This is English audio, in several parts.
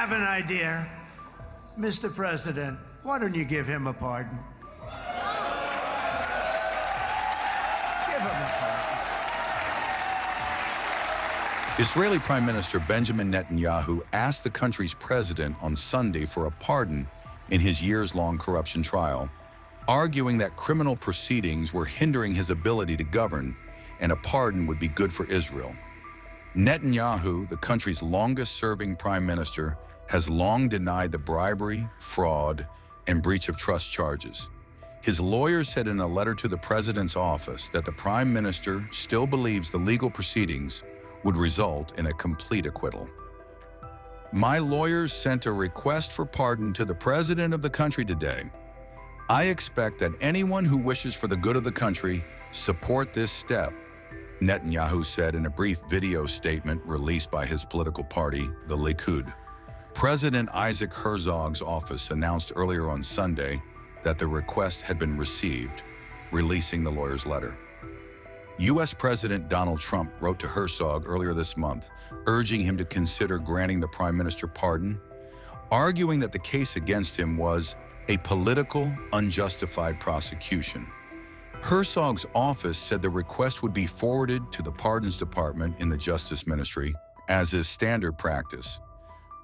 have an idea. Mr. President, why don't you give him a pardon? Give him a pardon. Israeli Prime Minister Benjamin Netanyahu asked the country's president on Sunday for a pardon in his years-long corruption trial, arguing that criminal proceedings were hindering his ability to govern and a pardon would be good for Israel. Netanyahu, the country's longest-serving prime minister, has long denied the bribery, fraud, and breach of trust charges. His lawyers said in a letter to the president's office that the prime minister still believes the legal proceedings would result in a complete acquittal. My lawyers sent a request for pardon to the president of the country today. I expect that anyone who wishes for the good of the country support this step, Netanyahu said in a brief video statement released by his political party, the Likud. President Isaac Herzog's office announced earlier on Sunday that the request had been received, releasing the lawyer's letter. U.S. President Donald Trump wrote to Herzog earlier this month, urging him to consider granting the prime minister pardon, arguing that the case against him was a political, unjustified prosecution. Herzog's office said the request would be forwarded to the Pardons Department in the Justice Ministry, as is standard practice,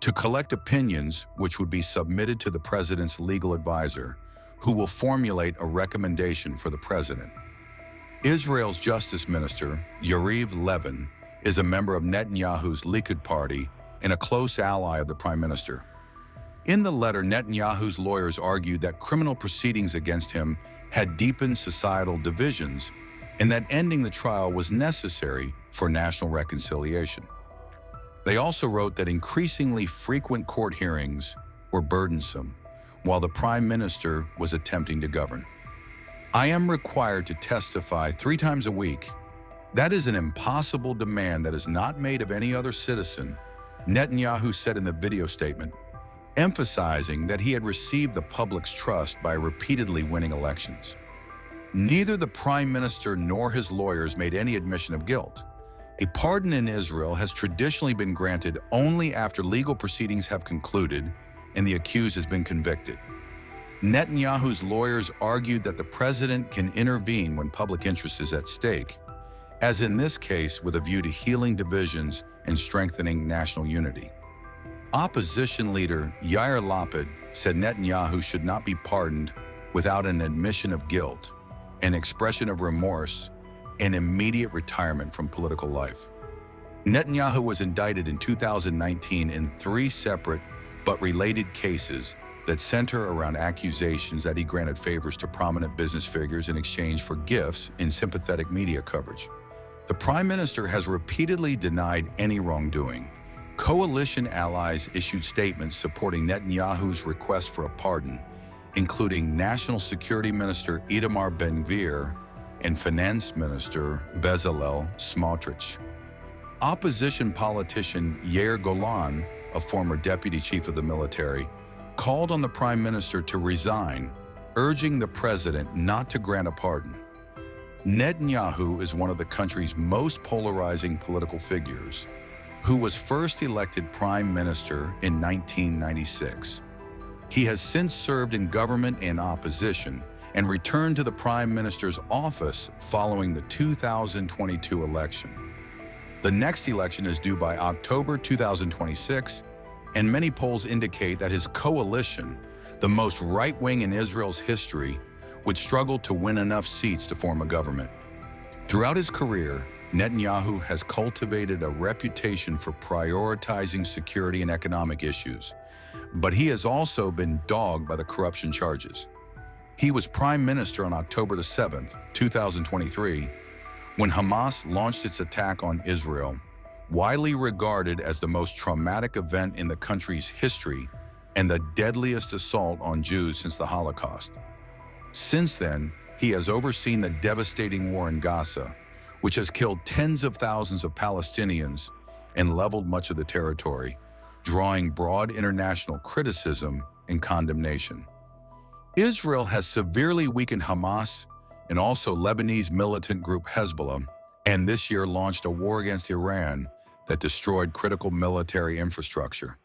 to collect opinions which would be submitted to the president's legal advisor, who will formulate a recommendation for the president. Israel's Justice Minister, Yariv Levin, is a member of Netanyahu's Likud party and a close ally of the prime minister. In the letter, Netanyahu's lawyers argued that criminal proceedings against him had deepened societal divisions and that ending the trial was necessary for national reconciliation. They also wrote that increasingly frequent court hearings were burdensome, while the prime minister was attempting to govern. I am required to testify 3 times a week. That is an impossible demand that is not made of any other citizen, Netanyahu said in the video statement, emphasizing that he had received the public's trust by repeatedly winning elections. Neither the prime minister nor his lawyers made any admission of guilt. A pardon in Israel has traditionally been granted only after legal proceedings have concluded and the accused has been convicted. Netanyahu's lawyers argued that the president can intervene when public interest is at stake, as in this case with a view to healing divisions and strengthening national unity. Opposition leader Yair Lapid said Netanyahu should not be pardoned without an admission of guilt, an expression of remorse, and immediate retirement from political life. Netanyahu was indicted in 2019 in 3 separate but related cases that center around accusations that he granted favors to prominent business figures in exchange for gifts in sympathetic media coverage. The prime minister has repeatedly denied any wrongdoing. Coalition allies issued statements supporting Netanyahu's request for a pardon, including National Security Minister Itamar Ben-Gvir and Finance Minister Bezalel Smotrich. Opposition politician Yair Golan, a former deputy chief of the military, called on the prime minister to resign, urging the president not to grant a pardon. Netanyahu is one of the country's most polarizing political figures, who was first elected prime minister in 1996. He has since served in government and opposition and returned to the prime minister's office following the 2022 election. The next election is due by October 2026, and many polls indicate that his coalition, the most right-wing in Israel's history, would struggle to win enough seats to form a government. Throughout his career, Netanyahu has cultivated a reputation for prioritizing security and economic issues, but he has also been dogged by the corruption charges. He was prime minister on October 7, 2023, when Hamas launched its attack on Israel, widely regarded as the most traumatic event in the country's history and the deadliest assault on Jews since the Holocaust. Since then, he has overseen the devastating war in Gaza, which has killed tens of thousands of Palestinians and leveled much of the territory, drawing broad international criticism and condemnation. Israel has severely weakened Hamas and also Lebanese militant group Hezbollah, and this year launched a war against Iran that destroyed critical military infrastructure.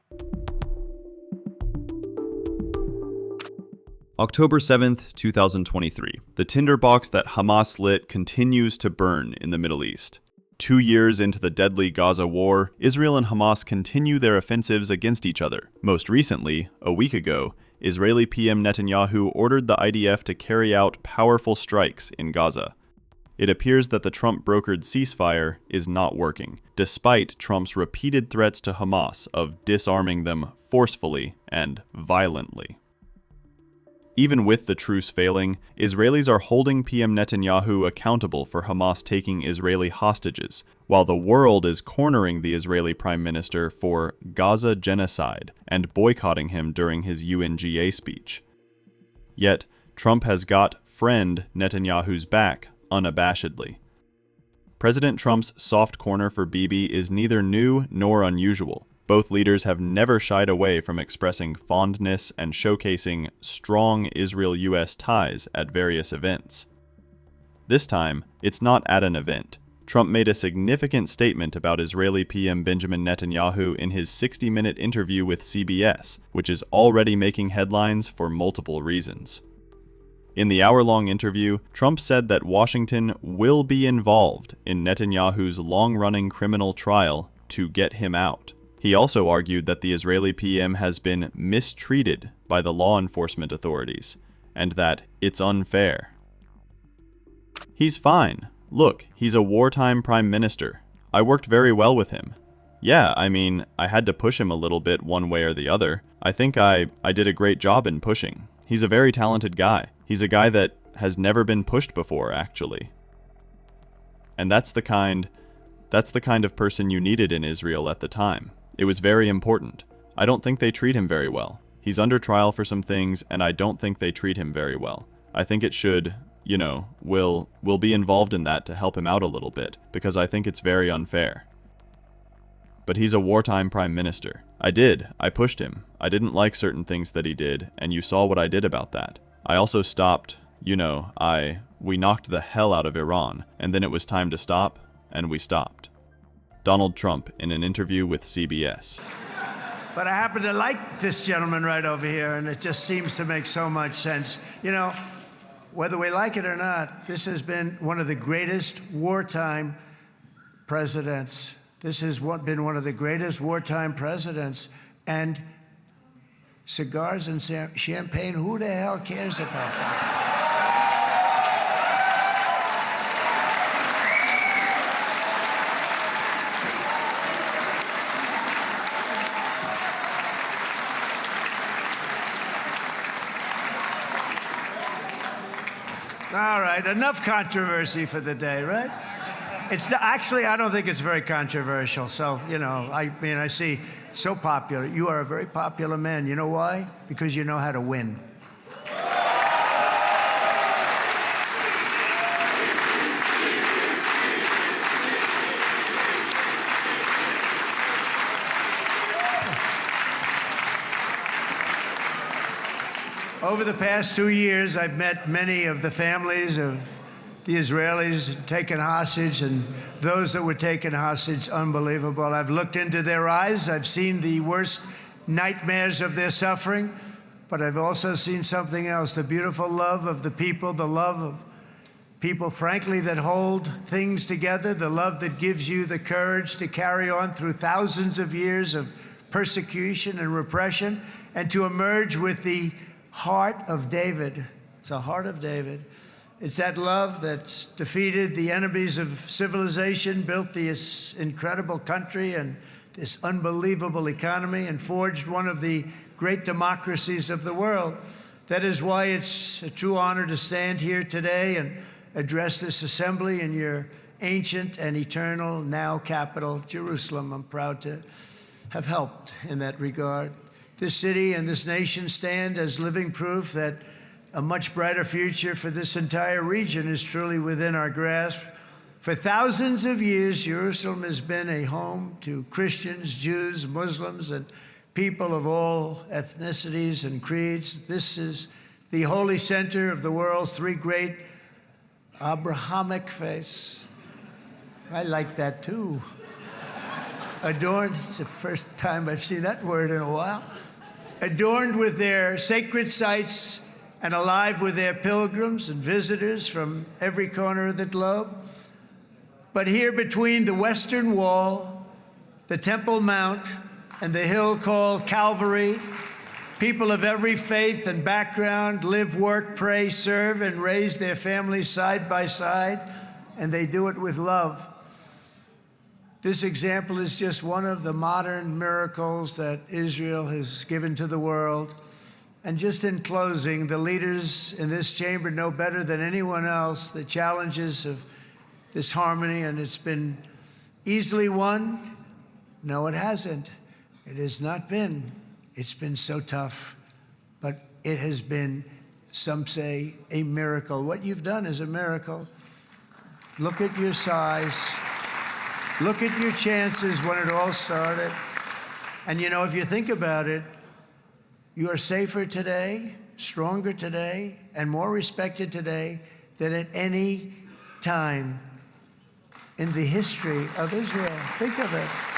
October 7th, 2023. The tinderbox that Hamas lit continues to burn in the Middle East. 2 years into the deadly Gaza war, Israel and Hamas continue their offensives against each other. Most recently, a week ago, Israeli PM Netanyahu ordered the IDF to carry out powerful strikes in Gaza. It appears that the Trump-brokered ceasefire is not working, despite Trump's repeated threats to Hamas of disarming them forcefully and violently. Even with the truce failing, Israelis are holding PM Netanyahu accountable for Hamas taking Israeli hostages, while the world is cornering the Israeli Prime Minister for Gaza genocide and boycotting him during his UNGA speech. Yet, Trump has got friend Netanyahu's back unabashedly. President Trump's soft corner for Bibi is neither new nor unusual. Both leaders have never shied away from expressing fondness and showcasing strong Israel-US ties at various events. This time, it's not at an event. Trump made a significant statement about Israeli PM Benjamin Netanyahu in his 60-minute interview with CBS, which is already making headlines for multiple reasons. In the hour-long interview, Trump said that Washington will be involved in Netanyahu's long-running criminal trial to get him out. He also argued that the Israeli PM has been mistreated by the law enforcement authorities, and that it's unfair. He's fine. Look, he's a wartime prime minister. I worked very well with him. Yeah, I mean, I had to push him a little bit one way or the other. I think I did a great job in pushing. He's a very talented guy. He's a guy that has never been pushed before, actually. And that's the kind of person you needed in Israel at the time. It was very important. I don't think they treat him very well. He's under trial for some things, and I don't think they treat him very well. I think it should, we'll be involved in that to help him out a little bit, because I think it's very unfair. But he's a wartime prime minister. I pushed him. I didn't like certain things that he did, and you saw what I did about that. I also stopped, we knocked the hell out of Iran, and then it was time to stop, and we stopped. Donald Trump in an interview with CBS. But I happen to like this gentleman right over here, and it just seems to make so much sense. Whether we like it or not, this has been one of the greatest wartime presidents. This has been one of the greatest wartime presidents. And cigars and champagne, who the hell cares about that? All right, enough controversy for the day, right? Actually, I don't think it's very controversial. So, I see so popular. You are a very popular man. You know why? Because you know how to win. Over the past 2 years, I've met many of the families of the Israelis taken hostage and those that were taken hostage. Unbelievable. I've looked into their eyes. I've seen the worst nightmares of their suffering, but I've also seen something else, the beautiful love of the people, the love of people, frankly, that hold things together, the love that gives you the courage to carry on through thousands of years of persecution and repression, and to emerge with the heart of David. It's the heart of David. It's that love that's defeated the enemies of civilization, built this incredible country and this unbelievable economy, and forged one of the great democracies of the world. That is why it's a true honor to stand here today and address this assembly in your ancient and eternal now capital, Jerusalem. I'm proud to have helped in that regard. This city and this nation stand as living proof that a much brighter future for this entire region is truly within our grasp. For thousands of years, Jerusalem has been a home to Christians, Jews, Muslims, and people of all ethnicities and creeds. This is the holy center of the world's three great Abrahamic faiths. I like that too. Adorned, it's the first time I've seen that word in a while. Adorned with their sacred sites and alive with their pilgrims and visitors from every corner of the globe. But here between the Western Wall, the Temple Mount, and the hill called Calvary, people of every faith and background live, work, pray, serve, and raise their families side by side, and they do it with love. This example is just one of the modern miracles that Israel has given to the world. And just in closing, the leaders in this chamber know better than anyone else the challenges of this harmony, and it's been easily won. No, it hasn't. It has not been. It's been so tough, but it has been, some say, a miracle. What you've done is a miracle. Look at your size. Look at your chances when it all started. And you know, if you think about it, you are safer today, stronger today, and more respected today than at any time in the history of Israel. Think of it.